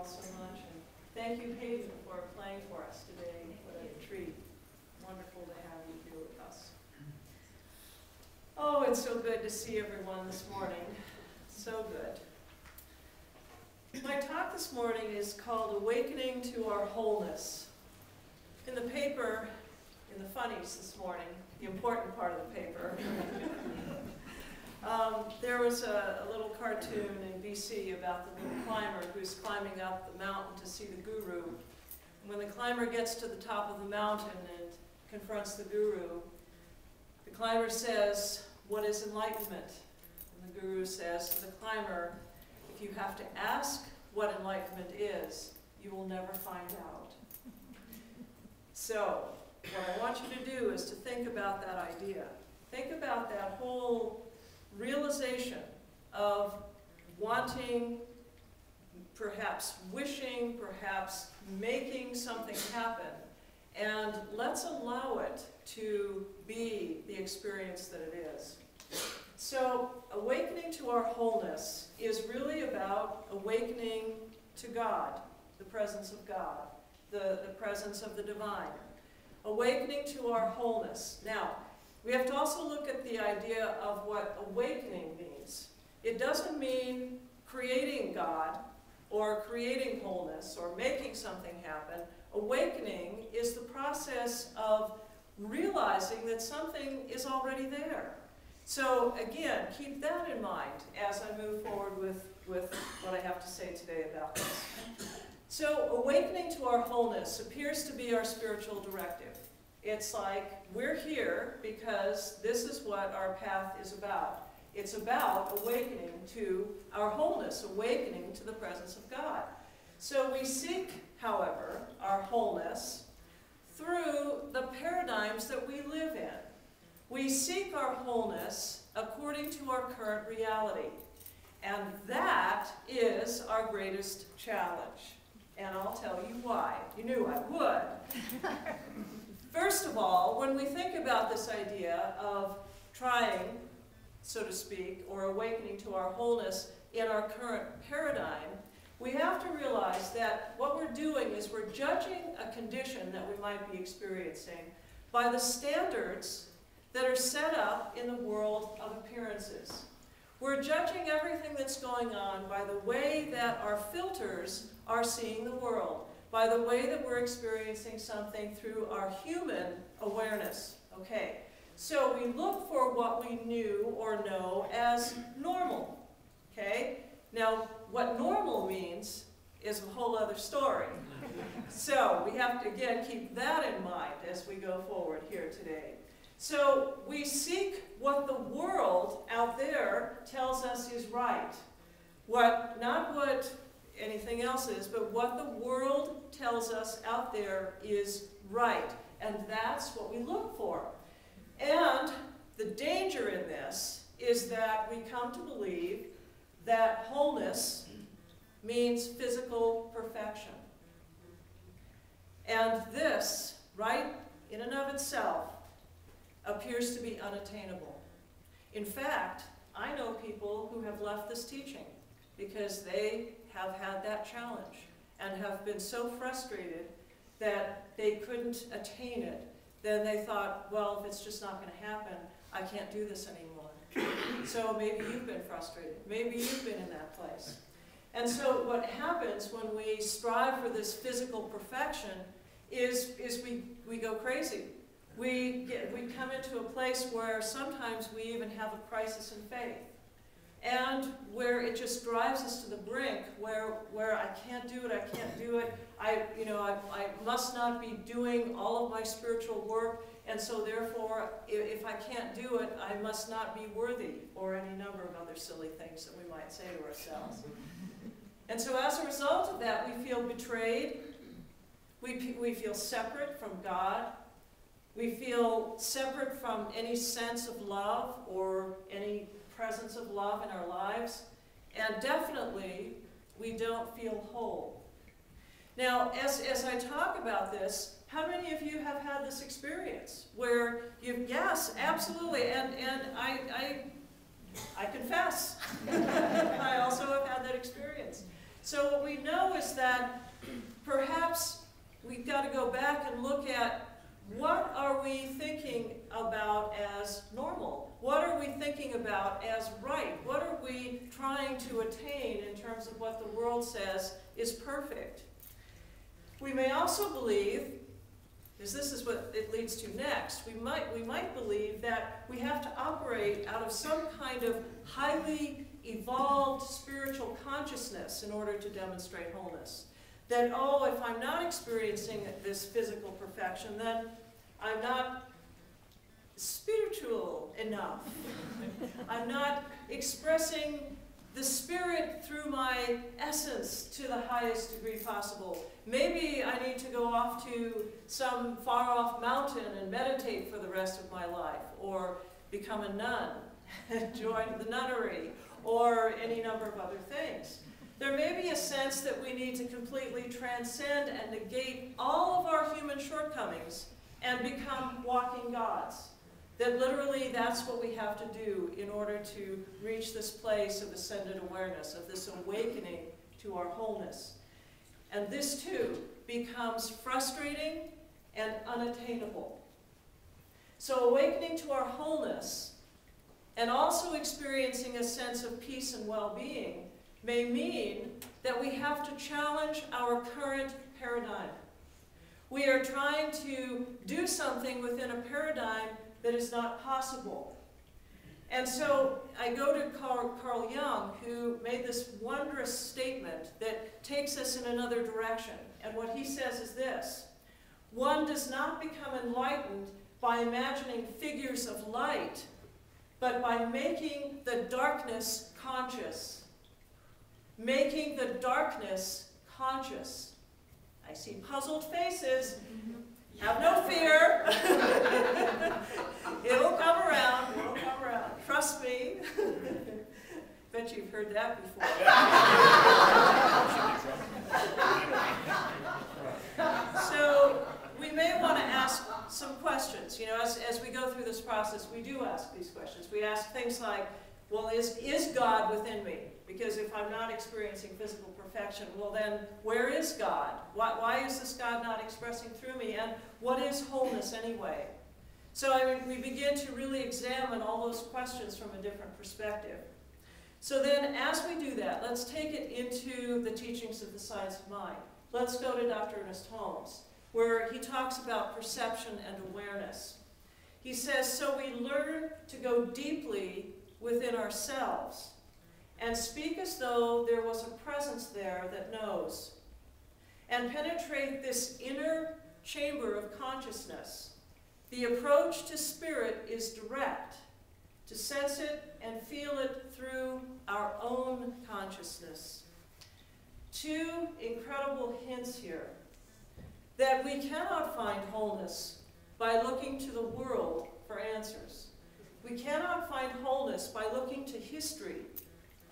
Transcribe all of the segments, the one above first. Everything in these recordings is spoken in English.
all so much. And thank you, Hayden, for playing for us today. What a treat. Wonderful to have you here with us. Oh, it's so good to see everyone this morning. So good. My talk this morning is called Awakening to Our Wholeness. In the paper, in the funnies this morning, the important part of the paper, there was a little cartoon in BC about the little climber who's climbing up the mountain to see the guru. And when the climber gets to the top of the mountain and confronts the guru, the climber says, "What is enlightenment?" And the guru says to the climber, "If you have to ask what enlightenment is, you will never find out." So, what I want you to do is to think about that idea. Think about that whole realization of wanting, perhaps wishing, perhaps making something happen, and let's allow it to be the experience that it is. So, awakening to our wholeness is really about awakening to God, the presence of God, the presence of the divine. Awakening to our wholeness. Now, we have to also look at the idea of what awakening means. It doesn't mean creating God or creating wholeness or making something happen. Awakening is the process of realizing that something is already there. So again, keep that in mind as I move forward with what I have to say today about this. So awakening to our wholeness appears to be our spiritual directive. It's like we're here because this is what our path is about. It's about awakening to our wholeness, awakening to the presence of God. So we seek, however, our wholeness through the paradigms that we live in. We seek our wholeness according to our current reality. And that is our greatest challenge. And I'll tell you why. You knew I would. First of all, when we think about this idea of trying, so to speak, or awakening to our wholeness in our current paradigm, we have to realize that what we're doing is we're judging a condition that we might be experiencing by the standards that are set up in the world of appearances. We're judging everything that's going on by the way that our filters are seeing the world, by the way that we're experiencing something through our human awareness. Okay, so we look for what we knew or know as normal. Okay, now what normal means is a whole other story. So we have to again keep that in mind as we go forward here today. So we seek what the world out there tells us is right. Not what anything else is, but what the world tells us out there is right. And that's what we look for. And the danger in this is that we come to believe that wholeness means physical perfection. And this, right in and of itself, appears to be unattainable. In fact, I know people who have left this teaching because they have had that challenge and have been so frustrated that they couldn't attain it. Then they thought, well, if it's just not going to happen, I can't do this anymore. So maybe you've been frustrated. Maybe you've been in that place. And so what happens when we strive for this physical perfection is we go crazy. We come into a place where sometimes we even have a crisis in faith. And where it just drives us to the brink, where I can't do it, I can't do it, I must not be doing all of my spiritual work, and so therefore, if I can't do it, I must not be worthy, or any number of other silly things that we might say to ourselves. And so as a result of that, we feel betrayed, we feel separate from God, we feel separate from any sense of love or any presence of love in our lives, and definitely we don't feel whole. Now, as I talk about this, how many of you have had this experience where yes, absolutely, and I confess, I also have had that experience. So what we know is is that perhaps we've got to go back and look at what are we thinking about as normal? What are we thinking about as right? What are we trying to attain in terms of what the world says is perfect? We may also believe, because this is what it leads to next, we might believe that we have to operate out of some kind of highly evolved spiritual consciousness in order to demonstrate wholeness. That, oh, if I'm not experiencing this physical perfection, then I'm not spiritual enough. I'm not expressing the spirit through my essence to the highest degree possible. Maybe I need to go off to some far-off mountain and meditate for the rest of my life, or become a nun, join the nunnery, or any number of other things. There may be a sense that we need to completely transcend and negate all of our human shortcomings and become walking gods. That literally that's what we have to do in order to reach this place of ascended awareness, of this awakening to our wholeness. And this too becomes frustrating and unattainable. So awakening to our wholeness and also experiencing a sense of peace and well-being may mean that we have to challenge our current paradigm. We are trying to do something within a paradigm that is not possible. And so I go to Carl Jung, who made this wondrous statement that takes us in another direction. And what he says is this: one does not become enlightened by imagining figures of light, but by making the darkness conscious. Making the darkness conscious. I see puzzled faces. Have no fear. It'll come around. It'll come around. Trust me. Bet you've heard that before. So we may want to ask some questions. You know, as we go through this process, we do ask these questions. We ask things like, well, is God within me? Because if I'm not experiencing physical perfection, well then, where is God? Why is this God not expressing through me? And what is wholeness anyway? So I mean, we begin to really examine all those questions from a different perspective. So then, as we do that, let's take it into the teachings of the science of mind. Let's go to Dr. Ernest Holmes, where he talks about perception and awareness. He says, so we learn to go deeply within ourselves and speak as though there was a presence there that knows, and penetrate this inner chamber of consciousness. The approach to spirit is direct, to sense it and feel it through our own consciousness. Two incredible hints here: that we cannot find wholeness by looking to the world for answers. We cannot find wholeness by looking to history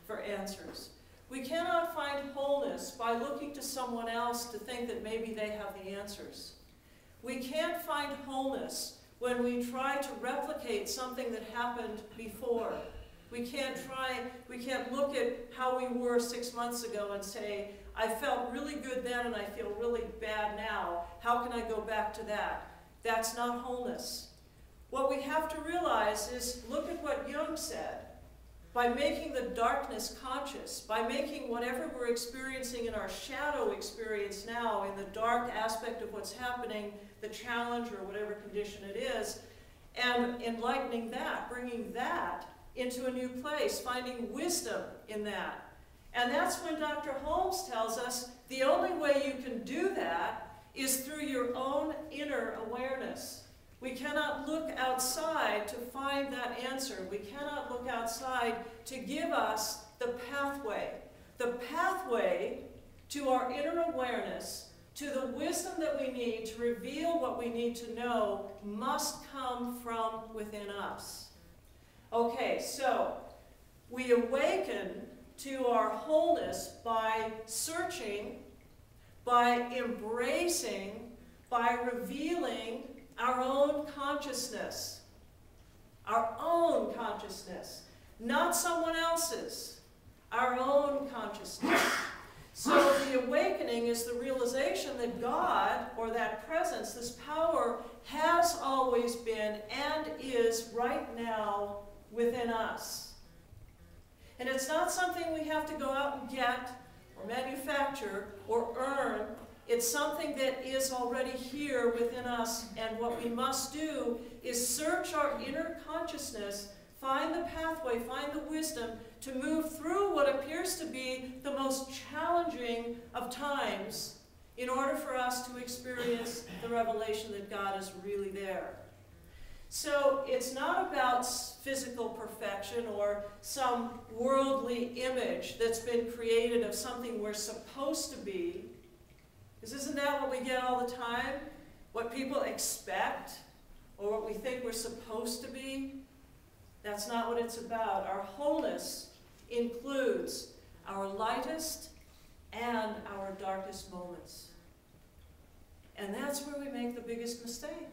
for answers. We cannot find wholeness by looking to someone else to think that maybe they have the answers. We can't find wholeness when we try to replicate something that happened before. We can't look at how we were 6 months ago and say, I felt really good then and I feel really bad now. How can I go back to that? That's not wholeness. What we have to realize is, look at what Jung said. By making the darkness conscious, by making whatever we're experiencing in our shadow experience now, in the dark aspect of what's happening, the challenge or whatever condition it is, and enlightening that, bringing that into a new place, finding wisdom in that. And that's when Dr. Holmes tells us the only way you can do that is through your own inner awareness. We cannot look outside to find that answer. We cannot look outside to give us the pathway. The pathway to our inner awareness, to the wisdom that we need to reveal what we need to know, must come from within us. Okay, so we awaken to our wholeness by searching, by embracing, by revealing our own consciousness. Our own consciousness. Not someone else's. Our own consciousness. So the awakening that God, or that presence, this power, has always been and is right now within us. And it's not something we have to go out and get, or manufacture, or earn. It's something that is already here within us, and what we must do is search our inner consciousness, find the pathway, find the wisdom to move through what appears to be the most challenging of times in order for us to experience the revelation that God is really there. So it's not about physical perfection or some worldly image that's been created of something we're supposed to be. Because isn't that what we get all the time? What people expect, or what we think we're supposed to be? That's not what it's about. Our wholeness includes our lightest and our darkest moments. And that's where we make the biggest mistake.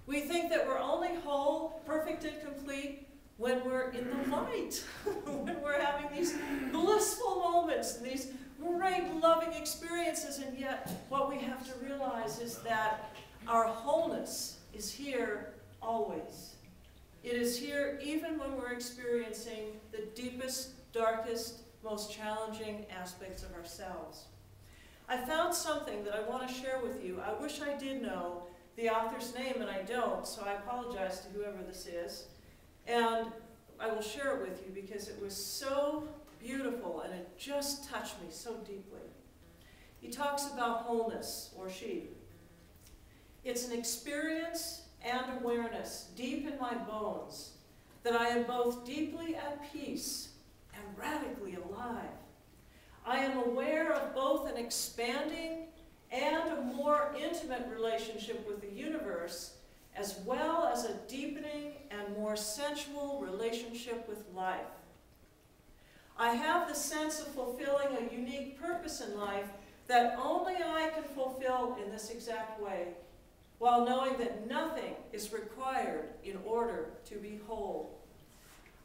We think that we're only whole, perfect, and complete when we're in the light, when we're having these blissful moments, and these great loving experiences, and yet what we have to realize is that our wholeness is here always. It is here even when we're experiencing the deepest, darkest, most challenging aspects of ourselves. I found something that I want to share with you. I wish I did know the author's name, and I don't, so I apologize to whoever this is. And I will share it with you because it was so beautiful and it just touched me so deeply. He talks about wholeness, or she. It's an experience and awareness deep in my bones that I am both deeply at peace and radically alive. I am aware of both an expanding and a more intimate relationship with the universe, as well as a deepening and more sensual relationship with life. I have the sense of fulfilling a unique purpose in life that only I can fulfill in this exact way, while knowing that nothing is required in order to be whole.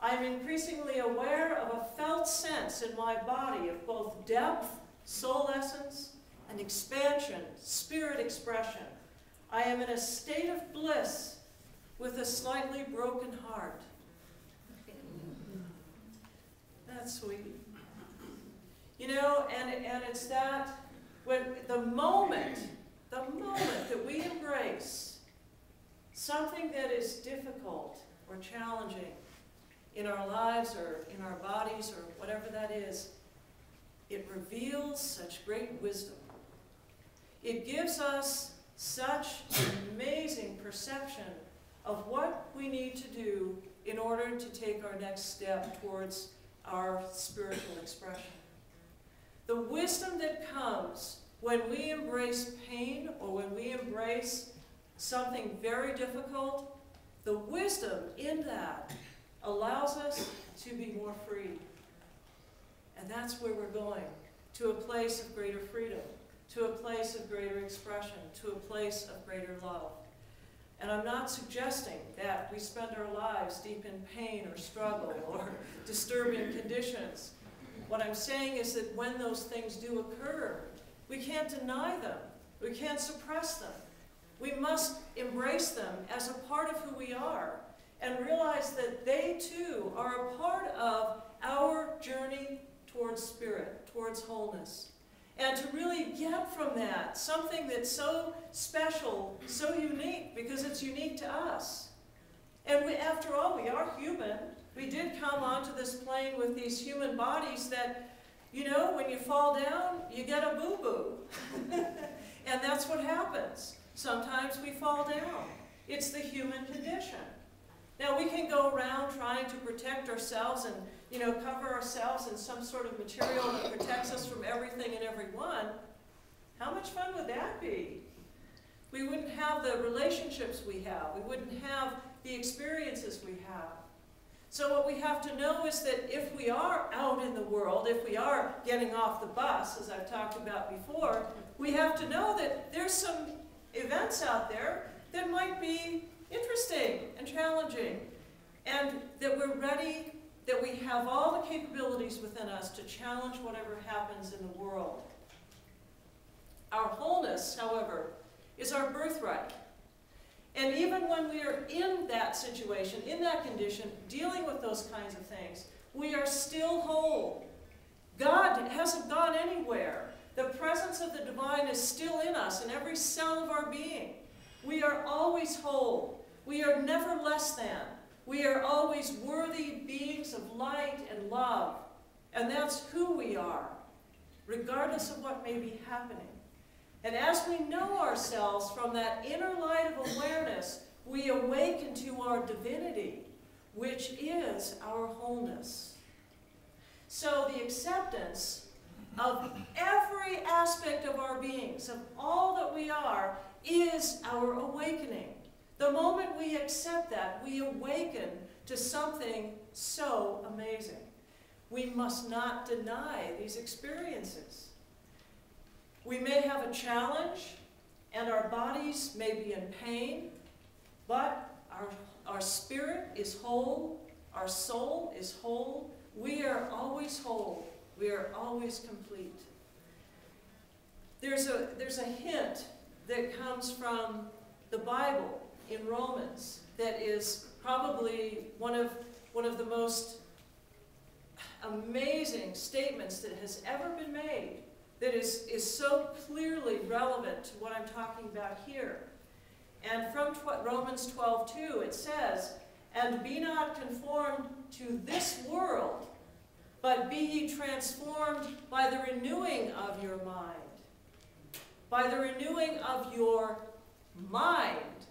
I am increasingly aware of a felt sense in my body of both depth, soul essence, and expansion, spirit expression. I am in a state of bliss with a slightly broken heart. That's sweet. You know, and it's that when the moment that we embrace something that is difficult or challenging in our lives or in our bodies or whatever that is, it reveals such great wisdom. It gives us such amazing perception of what we need to do in order to take our next step towards our spiritual expression. The wisdom that comes when we embrace pain or when we embrace something very difficult, the wisdom in that allows us to be more free. And that's where we're going, to a place of greater freedom, to a place of greater expression, to a place of greater love. And I'm not suggesting that we spend our lives deep in pain or struggle or disturbing conditions. What I'm saying is that when those things do occur, we can't deny them. We can't suppress them. We must embrace them as a part of who we are and realize that they too are a part of our journey towards spirit, towards wholeness. And to really get from that something that's so special, so unique, because it's unique to us. And we, after all, we are human. We did come onto this plane with these human bodies that, you know, when you fall down, you get a boo-boo. And that's what happens. Sometimes we fall down. It's the human condition. Now, we can go around trying to protect ourselves and, you know, cover ourselves in some sort of material that protects us from everything and everyone. How much fun would that be? We wouldn't have the relationships we have. We wouldn't have the experiences we have. So what we have to know is that if we are out in the world, if we are getting off the bus, as I've talked about before, we have to know that there's some events out there that might be interesting and challenging, and that we're ready, that we have all the capabilities within us to challenge whatever happens in the world. Our wholeness wholeness, however, is our birthright. And even when we are in that situation, in that condition, dealing with those kinds of things, we are still whole. God hasn't gone anywhere. The presence of the divine is still in us, in every cell of our being. We are always whole. We are never less than. We are always worthy beings of light and love. And that's who we are, regardless of what may be happening. And as we know ourselves from that inner light of awareness, we awaken to our divinity, which is our wholeness. So the acceptance of every aspect of our beings, of all that we are, is our awakening. The moment we accept that, we awaken to something so amazing. We must not deny these experiences. We may have a challenge, and our bodies may be in pain, but our spirit is whole, our soul is whole. We are always whole. We are always complete. There's a hint that comes from the Bible in Romans that is probably one of the most amazing statements that has ever been made, that is so clearly relevant to what I'm talking about here. And from Romans 12:2, it says, "And be not conformed to this world, but be ye transformed by the renewing of your mind." By the renewing of your mind.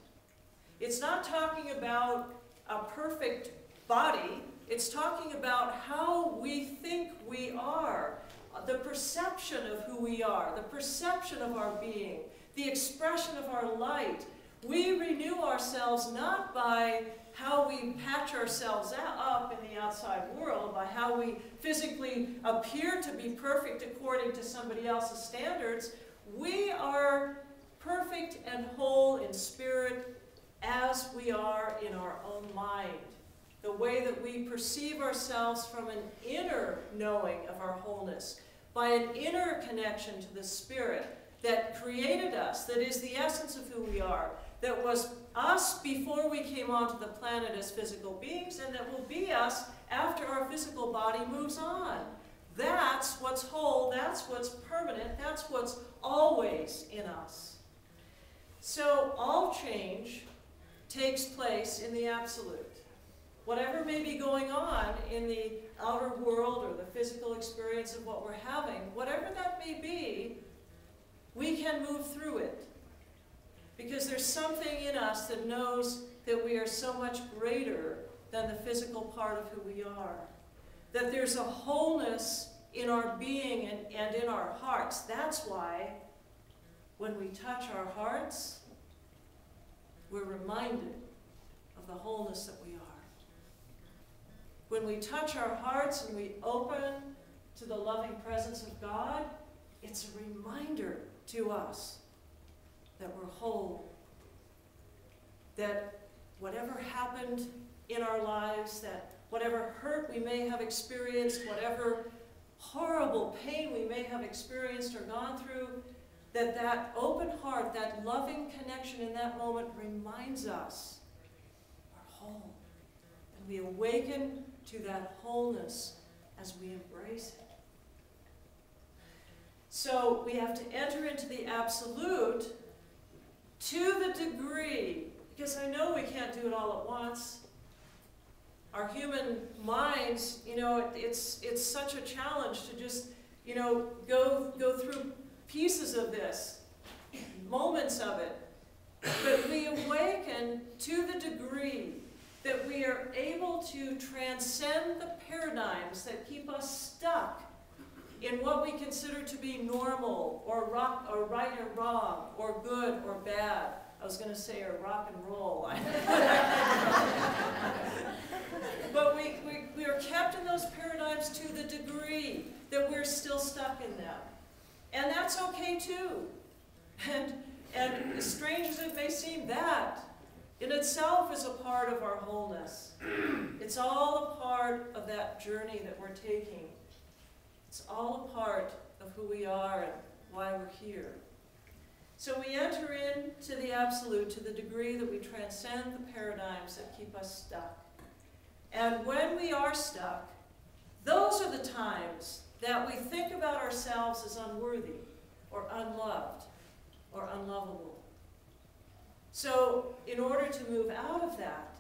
It's not talking about a perfect body. It's talking about how we think we are, the perception of who we are, the perception of our being, the expression of our light. We renew ourselves not by how we patch ourselves up in the outside world, by how we physically appear to be perfect according to somebody else's standards. We are perfect and whole in spirit as we are in our own mind. The way that we perceive ourselves from an inner knowing of our wholeness, by an inner connection to the Spirit that created us, that is the essence of who we are, that was us before we came onto the planet as physical beings, and that will be us after our physical body moves on. That's what's whole, that's what's permanent, that's what's always in us. So all change takes place in the absolute. Whatever may be going on in the outer world or the physical experience of what we're having, whatever that may be, we can move through it. Because there's something in us that knows that we are so much greater than the physical part of who we are. That there's a wholeness in our being and in our hearts. That's why when we touch our hearts, we're reminded of the wholeness that we are. When we touch our hearts and we open to the loving presence of God, it's a reminder to us that we're whole. That whatever happened in our lives, that whatever hurt we may have experienced, whatever horrible pain we may have experienced or gone through, that open heart, that loving connection in that moment reminds us we're whole. And we awaken to that wholeness as we embrace it. So we have to enter into the absolute to the degree, because I know we can't do it all at once. Our human minds, it's such a challenge to just, go through pieces of this, moments of it. But we awaken to the degree that we are able to transcend the paradigms that keep us stuck in what we consider to be normal, or right or wrong, or good or bad. I was going to say, or rock and roll. But we are kept in those paradigms to the degree that we're still stuck in them. And that's okay too. And as strange as it may seem, that in itself is a part of our wholeness. It's all a part of that journey that we're taking. It's all a part of who we are and why we're here. So we enter into the absolute to the degree that we transcend the paradigms that keep us stuck. And when we are stuck, those are the times that we think about ourselves as unworthy or unloved or unlovable. So in order to move out of that,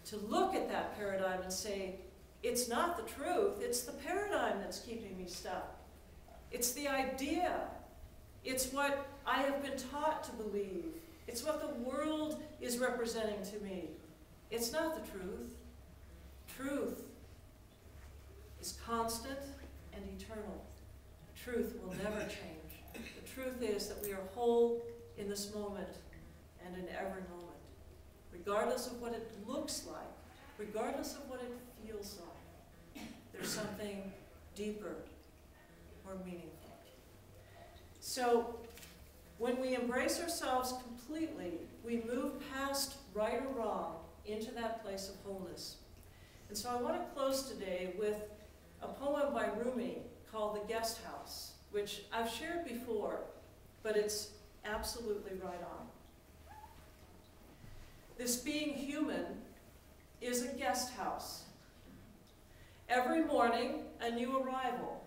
to look at that paradigm and say, it's not the truth, it's the paradigm that's keeping me stuck. It's the idea. It's what I have been taught to believe. It's what the world is representing to me. It's not the truth. Truth is constant and eternal. Truth will never change. The truth is that we are whole in this moment and in every moment, regardless of what it looks like, regardless of what it feels like. There's something deeper or meaningful. So when we embrace ourselves completely, we move past right or wrong into that place of wholeness. And so I want to close today with a poem by Rumi called The Guest House, which I've shared before, but it's absolutely right on. This being human is a guest house. Every morning, a new arrival,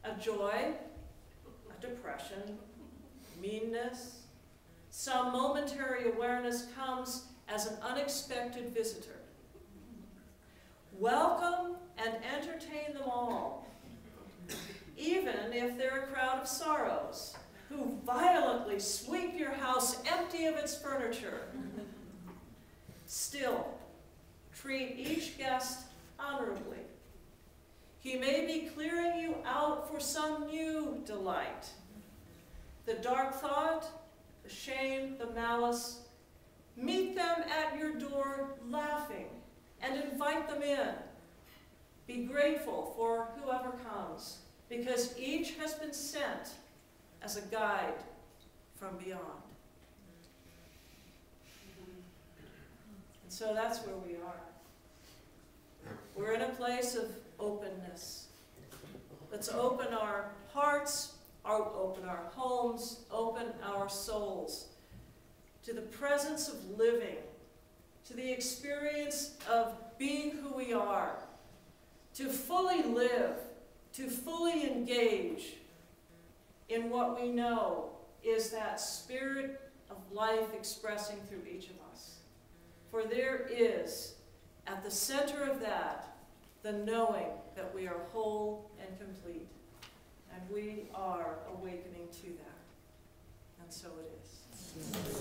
a joy, a depression, meanness. Some momentary awareness comes as an unexpected visitor. Welcome and entertain them all, even if they're a crowd of sorrows who violently sweep your house empty of its furniture. Still, treat each guest honorably. He may be clearing you out for some new delight. The dark thought, the shame, the malice, meet them at your door laughing and invite them in. Be grateful for whoever comes, because each has been sent as a guide from beyond. And so that's where we are. We're in a place of openness. Let's open our hearts, open our homes, open our souls to the presence of living, to the experience of being who we are, to fully live, to fully engage in what we know is that spirit of life expressing through each of us. For there is, at the center of that, the knowing that we are whole and complete. And we are awakening to that. And so it is.